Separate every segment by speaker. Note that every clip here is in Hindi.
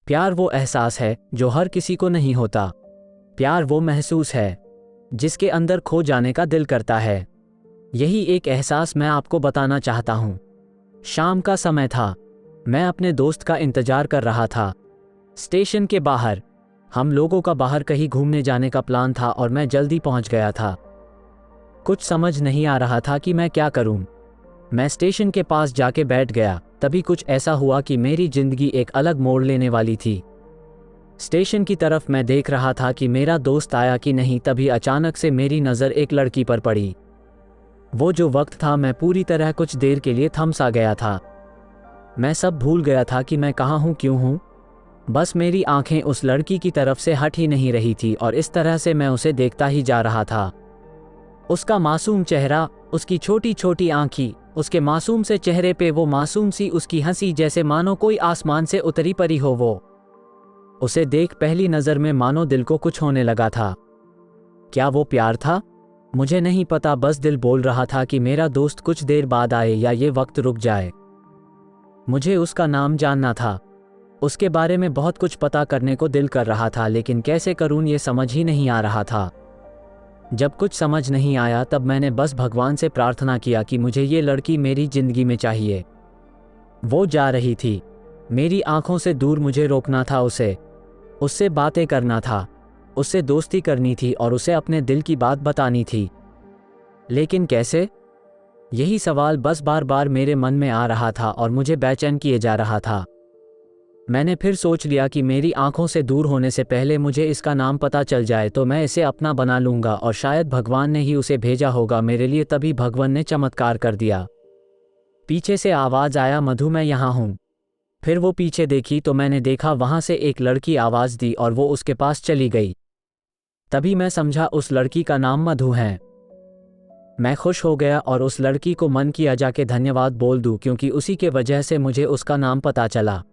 Speaker 1: प्यार वो एहसास है जो हर किसी को नहीं होता। प्यार वो महसूस है जिसके अंदर खो जाने का दिल करता है। यही एक एहसास मैं आपको बताना चाहता हूँ। शाम का समय था। मैं अपने दोस्त का इंतजार कर रहा था। स्टेशन के बाहर हम लोगों का बाहर कहीं घूमने जाने का प्लान था और मैं जल्दी पहुंच गया था। कुछ समझ नहीं आ रहा था कि मैं क्या करूं। मैं स्टेशन के पास जाके बैठ गया। तभी कुछ ऐसा हुआ कि मेरी जिंदगी एक अलग मोड़ लेने वाली थी। स्टेशन की तरफ मैं देख रहा था कि मेरा दोस्त आया कि नहीं, तभी अचानक से मेरी नज़र एक लड़की पर पड़ी। वो जो वक्त था, मैं पूरी तरह कुछ देर के लिए थम सा गया था। मैं सब भूल गया था कि मैं कहाँ हूँ, क्यों हूँ। बस मेरी आंखें उस लड़की की तरफ से हट ही नहीं रही थी और इस तरह से मैं उसे देखता ही जा रहा था। उसका मासूम चेहरा, उसकी छोटी छोटी आंखें, उसके मासूम से चेहरे पे वो मासूम सी उसकी हंसी, जैसे मानो कोई आसमान से उतरी परी हो वो। उसे देख पहली नज़र में मानो दिल को कुछ होने लगा था। क्या वो प्यार था? मुझे नहीं पता, बस दिल बोल रहा था कि मेरा दोस्त कुछ देर बाद आए या ये वक्त रुक जाए। मुझे उसका नाम जानना था। उसके बारे में बहुत कुछ पता करने को दिल कर रहा था, लेकिन कैसे करूं ये समझ ही नहीं आ रहा था। जब कुछ समझ नहीं आया तब मैंने बस भगवान से प्रार्थना किया कि मुझे ये लड़की मेरी ज़िंदगी में चाहिए। वो जा रही थी, मेरी आंखों से दूर, मुझे रोकना था उसे। उससे बातें करना था, उससे दोस्ती करनी थी और उसे अपने दिल की बात बतानी थी। लेकिन कैसे? यही सवाल बस बार बार मेरे मन में आ रहा था और मुझे बेचैन किए जा रहा था। मैंने फिर सोच लिया कि मेरी आंखों से दूर होने से पहले मुझे इसका नाम पता चल जाए तो मैं इसे अपना बना लूँगा और शायद भगवान ने ही उसे भेजा होगा मेरे लिए। तभी भगवान ने चमत्कार कर दिया। पीछे से आवाज़ आया, मधु मैं यहाँ हूँ। फिर वो पीछे देखी तो मैंने देखा वहाँ से एक लड़की आवाज़ दी और वो उसके पास चली गई। तभी मैं समझा उस लड़की का नाम मधु है। मैं खुश हो गया और उस लड़की को मन किया जाके धन्यवाद बोल दूँ, क्योंकि उसी के वजह से मुझे उसका नाम पता चला।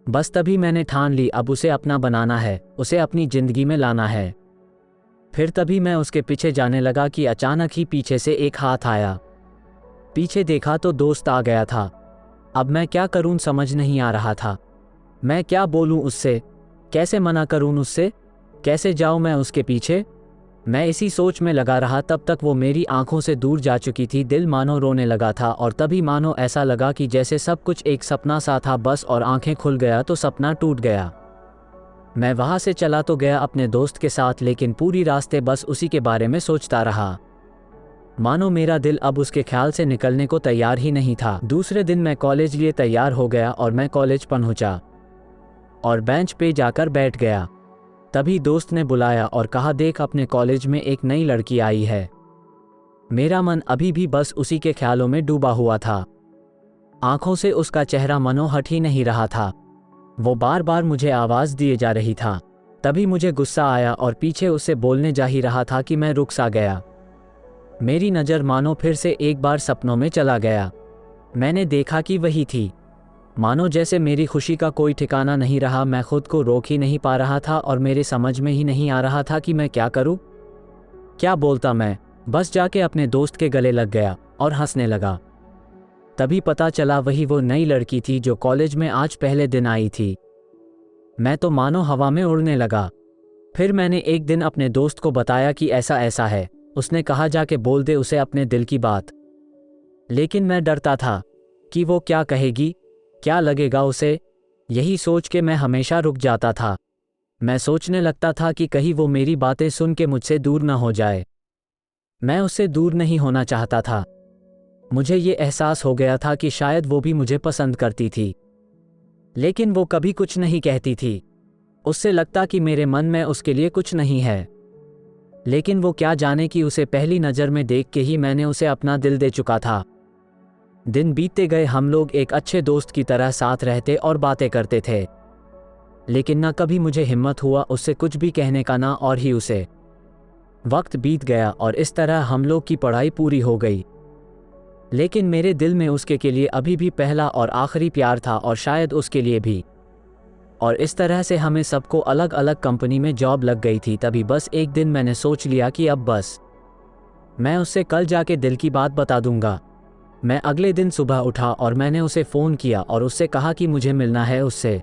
Speaker 1: बस तभी मैंने ठान ली, अब उसे अपना बनाना है, उसे अपनी ज़िंदगी में लाना है। फिर तभी मैं उसके पीछे जाने लगा कि अचानक ही पीछे से एक हाथ आया। पीछे देखा तो दोस्त आ गया था। अब मैं क्या करूं समझ नहीं आ रहा था। मैं क्या बोलूं उससे, कैसे मना करूं उससे, कैसे जाऊं मैं उसके पीछे। मैं इसी सोच में लगा रहा, तब तक वो मेरी आंखों से दूर जा चुकी थी। दिल मानो रोने लगा था और तभी मानो ऐसा लगा कि जैसे सब कुछ एक सपना सा था बस, और आंखें खुल गया तो सपना टूट गया। मैं वहाँ से चला तो गया अपने दोस्त के साथ, लेकिन पूरी रास्ते बस उसी के बारे में सोचता रहा। मानो मेरा दिल अब उसके ख्याल से निकलने को तैयार ही नहीं था। दूसरे दिन मैं कॉलेज लिए तैयार हो गया और मैं कॉलेज पहुंचा और बेंच पे जाकर बैठ गया। तभी दोस्त ने बुलाया और कहा, देख अपने कॉलेज में एक नई लड़की आई है। मेरा मन अभी भी बस उसी के ख्यालों में डूबा हुआ था। आंखों से उसका चेहरा मनो हट ही नहीं रहा था। वो बार बार मुझे आवाज़ दिए जा रही था। तभी मुझे गुस्सा आया और पीछे उससे बोलने जा ही रहा था कि मैं रुक सा गया। मेरी नज़र मानो फिर से एक बार सपनों में चला गया। मैंने देखा कि वही थी। मानो जैसे मेरी खुशी का कोई ठिकाना नहीं रहा। मैं खुद को रोक ही नहीं पा रहा था और मेरे समझ में ही नहीं आ रहा था कि मैं क्या करूं, क्या बोलता। मैं बस जाके अपने दोस्त के गले लग गया और हंसने लगा। तभी पता चला वही वो नई लड़की थी जो कॉलेज में आज पहले दिन आई थी। मैं तो मानो हवा में उड़ने लगा। फिर मैंने एक दिन अपने दोस्त को बताया कि ऐसा ऐसा है। उसने कहा जाके बोल दे उसे अपने दिल की बात। लेकिन मैं डरता था कि वो क्या कहेगी, क्या लगेगा उसे। यही सोच के मैं हमेशा रुक जाता था। मैं सोचने लगता था कि कहीं वो मेरी बातें सुन के मुझसे दूर न हो जाए। मैं उससे दूर नहीं होना चाहता था। मुझे ये एहसास हो गया था कि शायद वो भी मुझे पसंद करती थी, लेकिन वो कभी कुछ नहीं कहती थी। उससे लगता कि मेरे मन में उसके लिए कुछ नहीं है। लेकिन वो क्या जाने कि उसे पहली नज़र में देख के ही मैंने उसे अपना दिल दे चुका था। दिन बीतते गए, हम लोग एक अच्छे दोस्त की तरह साथ रहते और बातें करते थे, लेकिन ना कभी मुझे हिम्मत हुआ उससे कुछ भी कहने का, ना और ही उसे। वक्त बीत गया और इस तरह हम लोग की पढ़ाई पूरी हो गई, लेकिन मेरे दिल में उसके के लिए अभी भी पहला और आखिरी प्यार था और शायद उसके लिए भी। और इस तरह से हमें सबको अलग अलग कंपनी में जॉब लग गई थी। तभी बस एक दिन मैंने सोच लिया कि अब बस मैं उससे कल जाके दिल की बात बता दूंगा। मैं अगले दिन सुबह उठा और मैंने उसे फ़ोन किया और उससे कहा कि मुझे मिलना है उससे।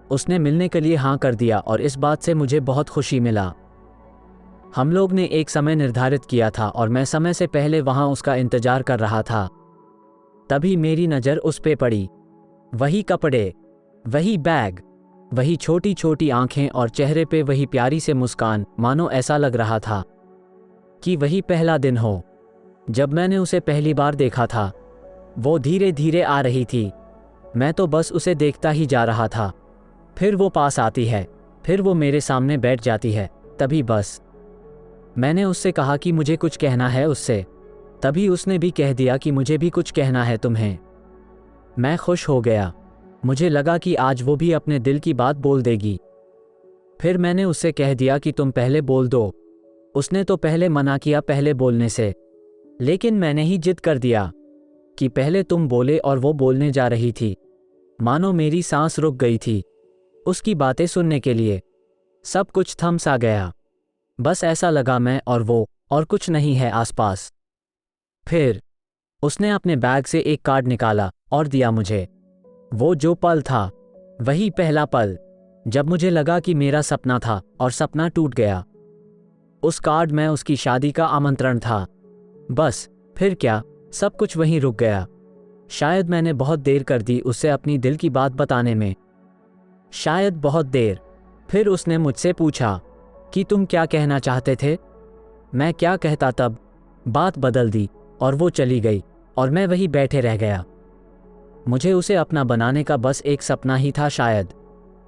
Speaker 1: उसने मिलने के लिए हाँ कर दिया और इस बात से मुझे बहुत खुशी मिला। हम लोग ने एक समय निर्धारित किया था और मैं समय से पहले वहाँ उसका इंतजार कर रहा था। तभी मेरी नज़र उस पे पड़ी। वही कपड़े, वही बैग, वही छोटी छोटी आंखें और चेहरे पे वही प्यारी से मुस्कान, मानो ऐसा लग रहा था कि वही पहला दिन हो जब मैंने उसे पहली बार देखा था। वो धीरे धीरे आ रही थी, मैं तो बस उसे देखता ही जा रहा था। फिर वो पास आती है, फिर वो मेरे सामने बैठ जाती है। तभी बस मैंने उससे कहा कि मुझे कुछ कहना है उससे। तभी उसने भी कह दिया कि मुझे भी कुछ कहना है तुम्हें। मैं खुश हो गया, मुझे लगा कि आज वो भी अपने दिल की बात बोल देगी। फिर मैंने उससे कह दिया कि तुम पहले बोल दो। उसने तो पहले मना किया पहले बोलने से, लेकिन मैंने ही जिद कर दिया कि पहले तुम बोले और वो बोलने जा रही थी। मानो मेरी सांस रुक गई थी उसकी बातें सुनने के लिए। सब कुछ थम सा गया, बस ऐसा लगा मैं और वो और कुछ नहीं है आसपास। फिर उसने अपने बैग से एक कार्ड निकाला और दिया मुझे। वो जो पल था, वही पहला पल जब मुझे लगा कि मेरा सपना था और सपना टूट गया। उस कार्ड में उसकी शादी का आमंत्रण था। बस फिर क्या, सब कुछ वहीं रुक गया। शायद मैंने बहुत देर कर दी उससे अपनी दिल की बात बताने में, शायद बहुत देर। फिर उसने मुझसे पूछा कि तुम क्या कहना चाहते थे। मैं क्या कहता तब। बात बदल दी और वो चली गई और मैं वहीं बैठे रह गया। मुझे उसे अपना बनाने का बस एक सपना ही था शायद,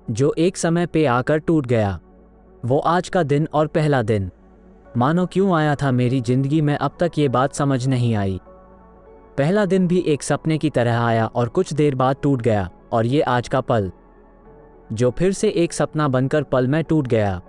Speaker 1: जो एक समय पे आकर टूट गया। वो आज का दिन और पहला दिन मानो क्यों आया था मेरी जिंदगी में, अब तक ये बात समझ नहीं आई। पहला दिन भी एक सपने की तरह आया और कुछ देर बाद टूट गया, और ये आज का पल जो फिर से एक सपना बनकर पल में टूट गया।